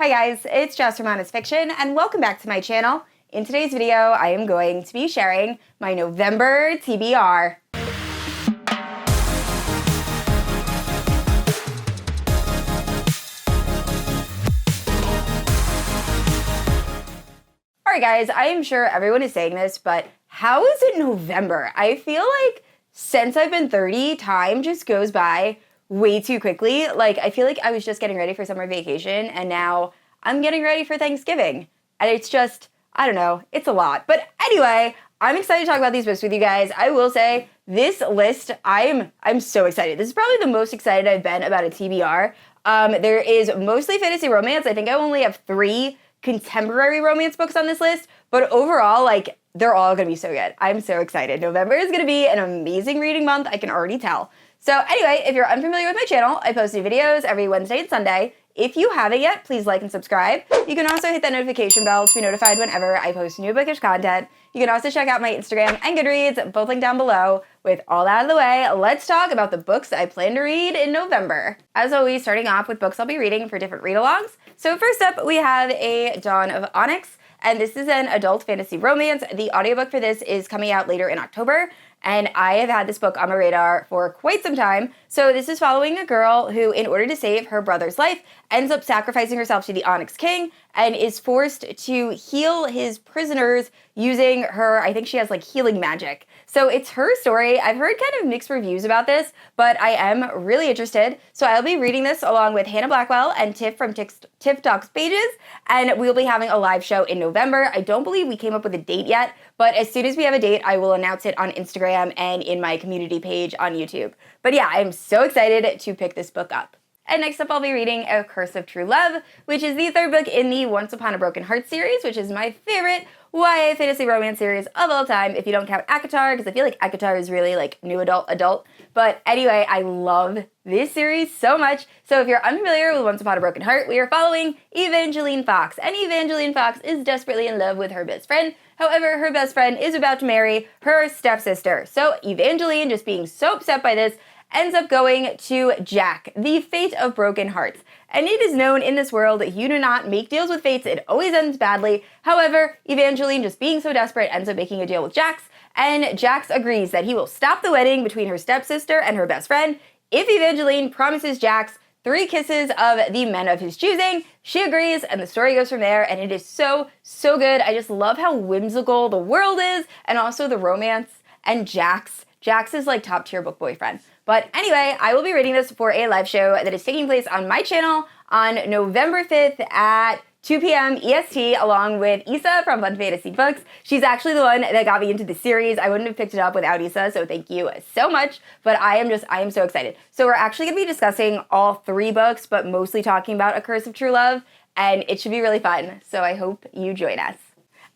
Hi guys, it's Jess from Honest Fiction, and welcome back to my channel. In today's video, I am going to be sharing my November TBR. Alright guys, I am sure everyone is saying this, but how is it November? I feel like since I've been 30, time just goes by way too quickly. Like, I feel like I was just getting ready for summer vacation, and now I'm getting ready for Thanksgiving. And it's just, I don't know, it's a lot. But anyway, I'm excited to talk about these books with you guys. I will say, this list, I'm so excited. This is probably the most excited I've been about a TBR. There is mostly fantasy romance. I think I only have 3 contemporary romance books on this list, but overall, like, they're all gonna be so good. I'm so excited. November is gonna be an amazing reading month, I can already tell. So anyway, if you're unfamiliar with my channel, I post new videos every Wednesday and Sunday. If you haven't yet, please like and subscribe. You can also hit that notification bell to be notified whenever I post new bookish content. You can also check out my Instagram and Goodreads, both linked down below. With all that out of the way, let's talk about the books I plan to read in November. As always, starting off with books I'll be reading for different read-alongs. So first up, we have A Dawn of Onyx, and this is an adult fantasy romance. The audiobook for this is coming out later in October, and I have had this book on my radar for quite some time. So this is following a girl who, in order to save her brother's life, ends up sacrificing herself to the Onyx King and is forced to heal his prisoners using her, I think she has like healing magic. So it's her story. I've heard kind of mixed reviews about this, but I am really interested. So I'll be reading this along with Hannah Blackwell and Tiff from Tiff Talks Pages, and we'll be having a live show in November. I don't believe we came up with a date yet, but as soon as we have a date, I will announce it on Instagram and in my community page on YouTube. But yeah, I'm so excited to pick this book up. And next up, I'll be reading A Curse of True Love, which is the 3rd book in the Once Upon a Broken Heart series, which is my favorite YA fantasy romance series of all time, if you don't count ACOTAR, because I feel like ACOTAR is really like new adult. But anyway, I love this series so much. So if you're unfamiliar with Once Upon a Broken Heart, we are following Evangeline Fox. And Evangeline Fox is desperately in love with her best friend. However, her best friend is about to marry her stepsister. So Evangeline, just being so upset by this, ends up going to Jack, the fate of broken hearts. And it is known in this world that you do not make deals with fates, it always ends badly. However, Evangeline, just being so desperate, ends up making a deal with Jax, and Jax agrees that he will stop the wedding between her stepsister and her best friend if Evangeline promises Jax 3 kisses of the men of his choosing. She agrees, and the story goes from there, and it is so good. I just love how whimsical the world is, and also the romance, and Jax is like top tier book boyfriend. But anyway, I will be reading this for a live show that is taking place on my channel on November 5th at 2 p.m. EST, along with Issa from Fun Fantasy Books. She's actually the one that got me into the series. I wouldn't have picked it up without Issa, so thank you so much. But I am so excited. So we're actually going to be discussing all 3 books, but mostly talking about A Curse of True Love, and it should be really fun. So I hope you join us.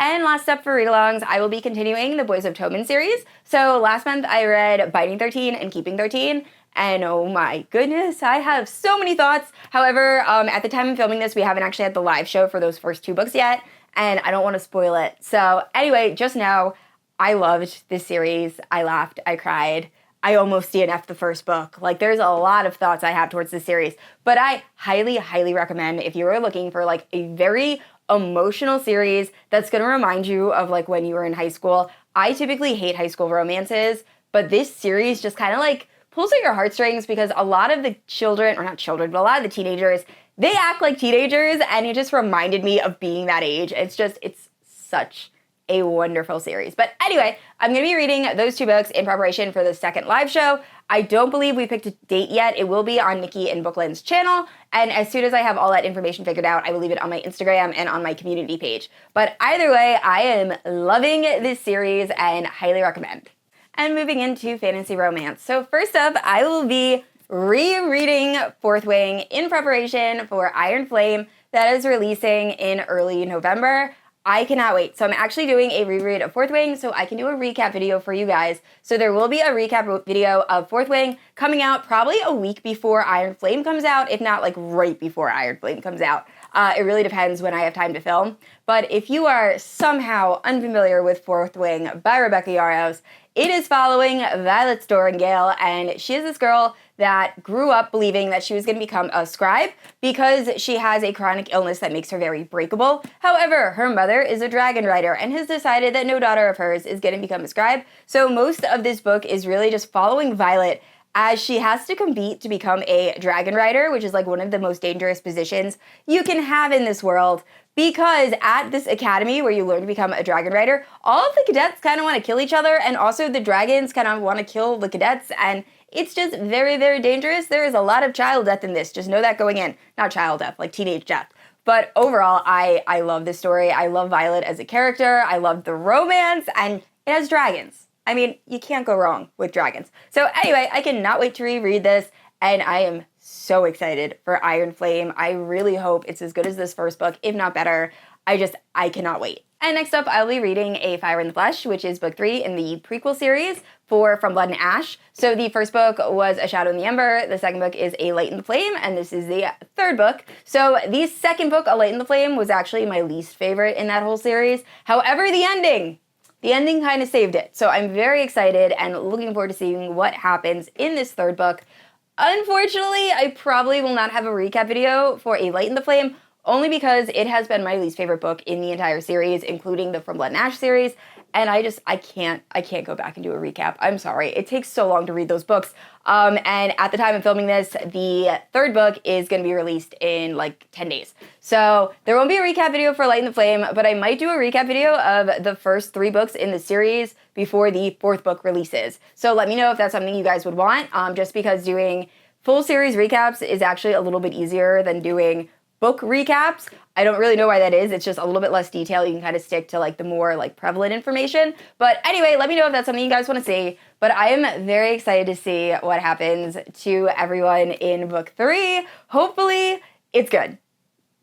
And last up for read-alongs, I will be continuing the Boys of Tommen series. So last month I read Binding 13 and Keeping 13, and oh my goodness, I have so many thoughts. However, at the time of filming this, we haven't actually had the live show for those first 2 books yet, and I don't want to spoil it. So anyway, just know, I loved this series. I laughed, I cried. I almost DNF'd the first book. Like, there's a lot of thoughts I have towards this series, but I highly recommend if you are looking for like a very emotional series that's going to remind you of like when you were in high school. I typically hate high school romances, but this series just kind of like pulls at your heartstrings because a lot of the children, or not children, but a lot of the teenagers, they act like teenagers, and it just reminded me of being that age. It's such a wonderful series. But anyway, I'm going to be reading those 2 books in preparation for the second live show. I don't believe we picked a date yet. It will be on Nikki and Bookland's channel, and as soon as I have all that information figured out, I will leave it on my Instagram and on my community page. But either way, I am loving this series and highly recommend. And moving into fantasy romance. So first up, I will be rereading Fourth Wing in preparation for Iron Flame that is releasing in early November. I cannot wait. So I'm actually doing a reread of Fourth Wing so I can do a recap video for you guys. So there will be a recap video of Fourth Wing coming out probably a week before Iron Flame comes out, if not like right before Iron Flame comes out. It really depends when I have time to film. But if you are somehow unfamiliar with Fourth Wing by Rebecca Yarros, it is following Violet Storringale, and she is this girl that grew up believing that she was going to become a scribe because she has a chronic illness that makes her very breakable. However, her mother is a dragon rider and has decided that no daughter of hers is going to become a scribe. So most of this book is really just following Violet as she has to compete to become a dragon rider, which is like one of the most dangerous positions you can have in this world. Because at this academy where you learn to become a dragon rider, all of the cadets kind of want to kill each other, and also the dragons kind of want to kill the cadets, and it's just very, very dangerous. There is a lot of child death in this. Just know that going in. Not child death, like teenage death. But overall, I love this story. I love Violet as a character. I love the romance, and it has dragons. I mean, you can't go wrong with dragons. So anyway, I cannot wait to reread this, and I am so excited for Iron Flame. I really hope it's as good as this first book, if not better. I cannot wait. And next up, I'll be reading A Fire in the Flesh, which is book 3 in the prequel series for From Blood and Ash. So the first book was A Shadow in the Ember, the second book is A Light in the Flame, and this is the third book. So the second book, A Light in the Flame, was actually my least favorite in that whole series. However, the ending kind of saved it. So I'm very excited and looking forward to seeing what happens in this third book. Unfortunately, I probably will not have a recap video for A Light in the Flame, only because it has been my least favorite book in the entire series, including the From Blood and Ash series, and I can't go back and do a recap. I'm sorry. It takes so long to read those books. And at the time of filming this, the third book is going to be released in like 10 days. So there won't be a recap video for Light in the Flame, but I might do a recap video of the first 3 books in the series before the 4th book releases. So let me know if that's something you guys would want, just because doing full series recaps is actually a little bit easier than doing book recaps. I don't really know why that is. It's just a little bit less detail. You can kind of stick to like the more like prevalent information. But anyway, let me know if that's something you guys want to see. But I am very excited to see what happens to everyone in book 3. Hopefully it's good.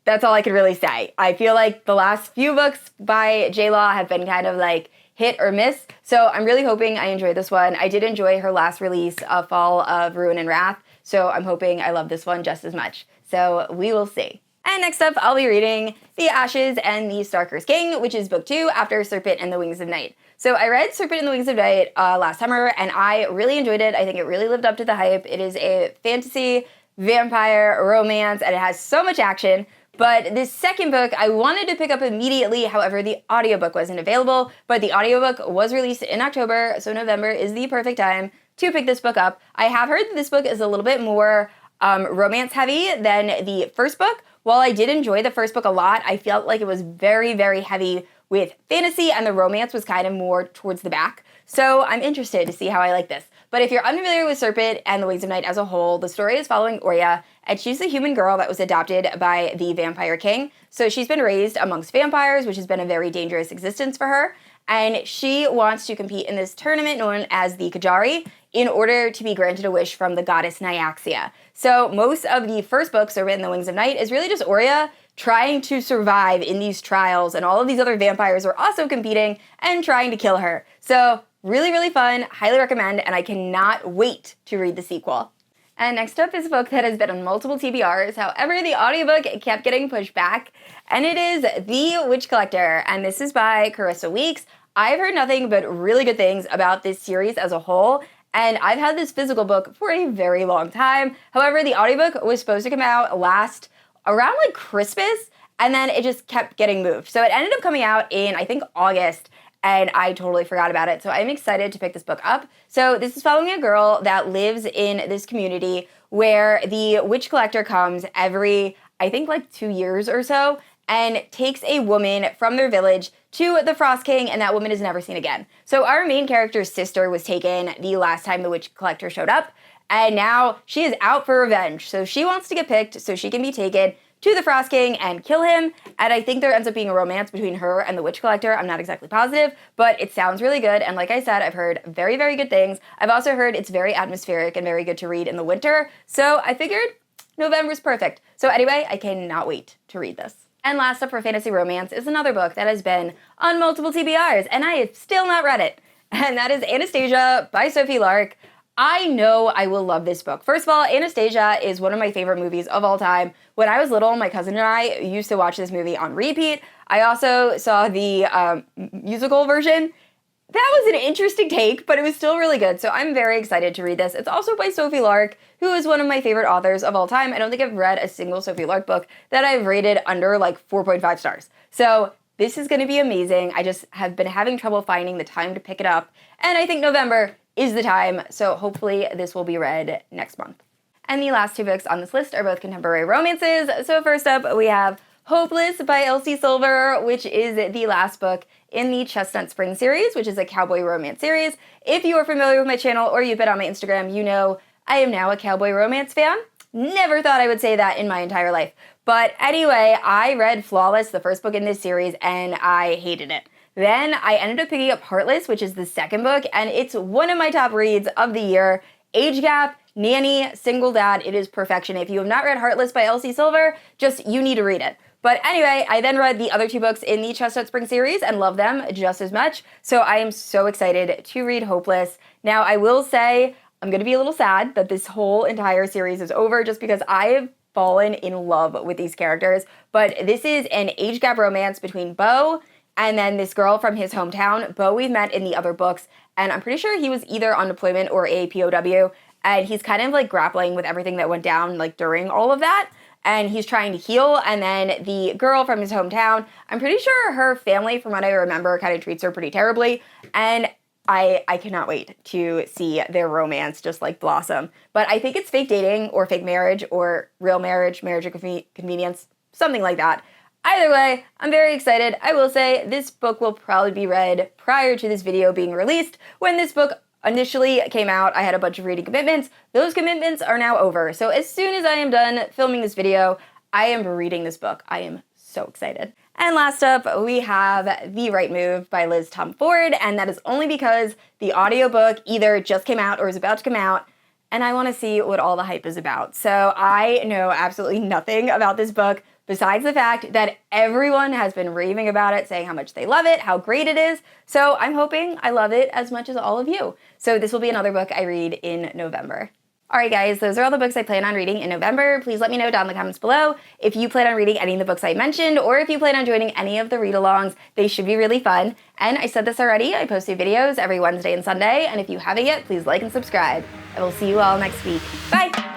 That's all I can really say. I feel like the last few books by J. Law have been kind of like hit or miss. So I'm really hoping I enjoy this one. I did enjoy her last release, Fall of Ruin and Wrath. So I'm hoping I love this one just as much. So we will see. And next up, I'll be reading The Ashes and the Stalker's King, which is book 2 after Serpent and the Wings of Night. So I read Serpent and the Wings of Night last summer, and I really enjoyed it. I think it really lived up to the hype. It is a fantasy, vampire, romance, and it has so much action. But this second book, I wanted to pick up immediately. However, the audiobook wasn't available, but the audiobook was released in October, so November is the perfect time to pick this book up. I have heard that this book is a little bit more romance heavy than the first book. While I did enjoy the first book a lot, I felt like it was very, very heavy with fantasy, and the romance was kind of more towards the back. So I'm interested to see how I like this. But if you're unfamiliar with Serpent and the Wings of Night as a whole, the story is following Oria, and she's a human girl that was adopted by the Vampire King. So she's been raised amongst vampires, which has been a very dangerous existence for her. And she wants to compete in this tournament known as the Kajari in order to be granted a wish from the goddess Nyaxia. So most of the first book, Serpent and the Wings of Night, is really just Oria trying to survive in these trials, and all of these other vampires are also competing and trying to kill her. So really, really fun, highly recommend, and I cannot wait to read the sequel. And next up is a book that has been on multiple TBRs. However, the audiobook kept getting pushed back, and it is The Witch Collector, and this is by Carissa Weeks. I've heard nothing but really good things about this series as a whole, and I've had this physical book for a very long time. However, the audiobook was supposed to come out around like Christmas, and then it just kept getting moved. So it ended up coming out in, I think, August, and I totally forgot about it. So I'm excited to pick this book up. So this is following a girl that lives in this community where the witch collector comes every, I think, like 2 years or so, and takes a woman from their village to the Frost King, and that woman is never seen again. So our main character's sister was taken the last time the witch collector showed up, and now she is out for revenge. So she wants to get picked so she can be taken to the Frost King and kill him, and I think there ends up being a romance between her and the witch collector. I'm not exactly positive, but it sounds really good, and like I said, I've heard very, very good things. I've also heard it's very atmospheric and very good to read in the winter, so I figured November's perfect. So anyway, I cannot wait to read this. And last up for fantasy romance is another book that has been on multiple TBRs, and I have still not read it, and that is Anastasia by Sophie Lark. I know I will love this book. First of all, Anastasia is one of my favorite movies of all time. When I was little, my cousin and I used to watch this movie on repeat. I also saw the musical version. that was an interesting take, but it was still really good. So I'm very excited to read this. It's also by Sophie Lark, who is one of my favorite authors of all time. I don't think I've read a single Sophie Lark book that I've rated under like 4.5 stars. So this is going to be amazing. I just have been having trouble finding the time to pick it up. And I think November is the time. So hopefully this will be read next month. And the last two books on this list are both contemporary romances. So first up, we have Hopeless by Elsie Silver, which is the last book in the Chestnut Spring series, which is a cowboy romance series. If you are familiar with my channel or you've been on my Instagram, you know I am now a cowboy romance fan. Never thought I would say that in my entire life. But anyway, I read Flawless, the first book in this series, and I hated it. Then I ended up picking up Heartless, which is the second book, and it's one of my top reads of the year. Age gap, nanny, single dad, it is perfection. If you have not read Heartless by Elsie Silver, you need to read it. But anyway, I then read the other two books in the Chestnut Spring series and love them just as much. So I am so excited to read Hopeless. Now, I will say I'm going to be a little sad that this whole entire series is over just because I have fallen in love with these characters. But this is an age gap romance between Beau and then this girl from his hometown. Beau we've met in the other books, and I'm pretty sure he was either on deployment or a POW. And he's kind of like grappling with everything that went down like during all of that. And he's trying to heal, and then the girl from his hometown, I'm pretty sure her family, from what I remember, kind of treats her pretty terribly, and I cannot wait to see their romance just like blossom. But I think it's fake dating, or fake marriage, or real marriage, marriage of convenience, something like that. Either way, I'm very excited. I will say this book will probably be read prior to this video being released. When this book initially came out, I had a bunch of reading commitments. Those commitments are now over. So as soon as I am done filming this video, I am reading this book. I am so excited. And last up, we have The Right Move by Liz Tomforde, and that is only because the audiobook either just came out or is about to come out, and I want to see what all the hype is about. So I know absolutely nothing about this book besides the fact that everyone has been raving about it, saying how much they love it, how great it is. So I'm hoping I love it as much as all of you. So this will be another book I read in November. All right, guys, those are all the books I plan on reading in November. Please let me know down in the comments below if you plan on reading any of the books I mentioned, or if you plan on joining any of the read-alongs. They should be really fun. And I said this already, I post new videos every Wednesday and Sunday, and if you haven't yet, please like and subscribe. I will see you all next week. Bye!